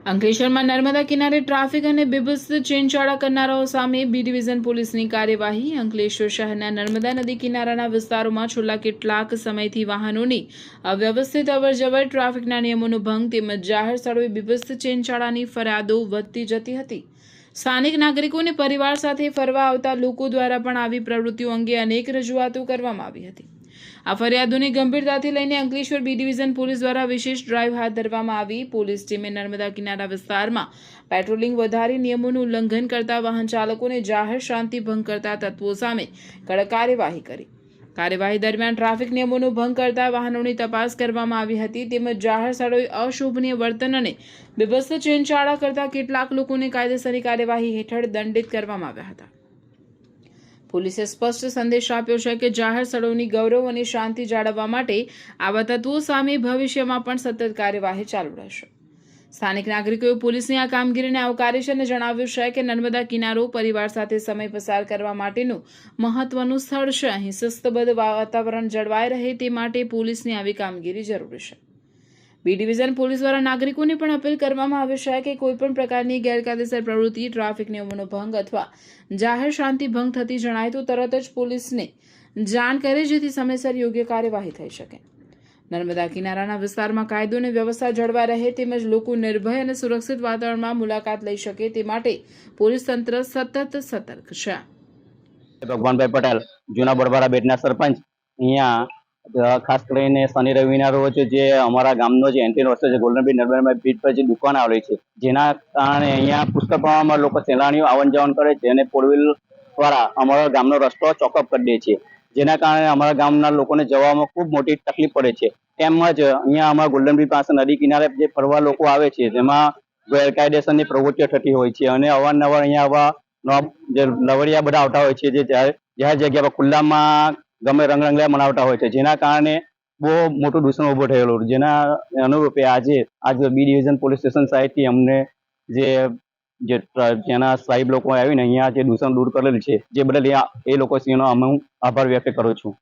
અંકલેશ્વરમાં નર્મદા કિનારે ટ્રાફિક અને બીભત્સ ચેનચાળા કરનારાઓ સામે બી ડિવિઝન પોલીસની કાર્યવાહી। અંકલેશ્વર શહેરના નર્મદા નદી કિનારાના વિસ્તારોમાં છેલ્લા કેટલાક સમયથી વાહનોની અવ્યવસ્થિત અવરજવર, ટ્રાફિકના નિયમોનો ભંગ તેમજ જાહેર સ્થળોએ બીભત્સ ચેનચાળાની ફરિયાદો વધતી જતી હતી। સ્થાનિક નાગરિકોને પરિવાર સાથે ફરવા આવતા લોકો દ્વારા પણ આવી પ્રવૃત્તિઓ અંગે અનેક રજૂઆતો કરવામાં આવી હતી। આ ફરિયાદોની ગંભીરતાથી લઈને અંકલેશ્વર બી ડિવિઝન પોલીસ દ્વારા વિશેષ ડ્રાઈવ હાથ ધરવામાં આવી। પોલીસ ટીમે નર્મદા કિનારા વિસ્તારમાં પેટ્રોલિંગ વધારી નિયમોનું ઉલ્લંઘન કરતા વાહન ચાલકોને જાહેર શાંતિ ભંગ કરતા તત્વો સામે કડક કાર્યવાહી કરી। કાર્યવાહી દરમિયાન ટ્રાફિક નિયમોનો ભંગ કરતા વાહનોની તપાસ કરવામાં આવી હતી તેમજ જાહેર સ્થળોએ અશોભનીય વર્તન અને બીભત્સ ચેનચાળા કરતા કેટલાક લોકોને કાયદેસરની કાર્યવાહી હેઠળ દંડિત કરવામાં આવ્યા હતા। પોલીસે સ્પષ્ટ સંદેશ આપ્યો છે કે જાહેર સ્થળોની ગૌરવ અને શાંતિ જાળવવા માટે આવા તત્વો સામે ભવિષ્યમાં પણ સતત કાર્યવાહી ચાલુ રહેશે। સ્થાનિક નાગરિકોએ પોલીસની આ કામગીરીને આવકારી છે અને જણાવ્યું છે કે નર્મદા કિનારો પરિવાર સાથે સમય પસાર કરવા માટેનું મહત્વનું સ્થળ છે। અહીં શિસ્તબદ્ધ વાતાવરણ જળવાઈ રહે તે માટે પોલીસની આવી કામગીરી જરૂરી છે। બી ડિવિઝન પોલીસ દ્વારા નાગરિકોને પણ અપીલ કરવામાં આવી છે કે કોઈપણ પ્રકારની ગેરકાયદેસર પ્રવૃત્તિ, ટ્રાફિક નિયમોનો ભંગ અથવા જાહેર શાંતિ ભંગ થતી જણાય તો તરત જ પોલીસને જાણ કરે જેથી સમયસર યોગ્ય કાર્યવાહી થઈ શકે। નર્મદા કિનારાના વિસ્તારમાં કાયદો અને વ્યવસ્થા જળવાઈ રહે તેમજ લોકો નિર્ભય અને સુરક્ષિત વાતાવરણમાં મુલાકાત લઈ શકે તે માટે પોલીસ તંત્ર સતત સતર્ક છે। ભગવાનભાઈ પટેલ, જૂના બરબારા બેટના સરપંચ। અહીંયા ખાસ કરીને શનિ રવિના રોજ જે અમારા ગામનો જે એન્ટ્રી રસ્તો છે ગોલ્ડન બ્રિજ નર્મદા બ્રિજ પર જે દુકાન આવેલી છે જેના કારણે અહીંયા પુષ્કળ પ્રમાણમાં લોકો સહેલાણીઓ આવન જાવન કરે છે અને ફોર વ્હીલ દ્વારા અમારા ગામનો રસ્તો ચોકઅપ કરી દે છે જેના કારણે અમારા ગામના લોકોને જવામાં ખૂબ મોટી તકલીફ પડે છે। તેમજ અહીંયા અમારા ગોલ્ડન બ્રિજ પાસે નદી કિનારે જે ફરવા લોકો આવે છે જેમાં ગેરકાયદેસરની પ્રવૃત્તિઓ થતી હોય છે અને અવારનવાર અહીંયા આવા જે લવડિયા બધા આવતા હોય છે જે જાહેર જગ્યા પર ખુલ્લામાં ગમે રંગરંગલા મનાવતા હોય છે જેના કારણે બહુ મોટું દૂષણ ઉભો થયેલું। જેના અનુરૂપે આજે બી ડિવિઝન પોલીસ સ્ટેશન સાહેબથી અમને જેના સાહેબ લોકો આવીને અહીંયા જે દૂષણ દૂર કરેલ છે જે બદલ એ લોકો શ્રીનો હું આભાર વ્યક્ત કરું છું।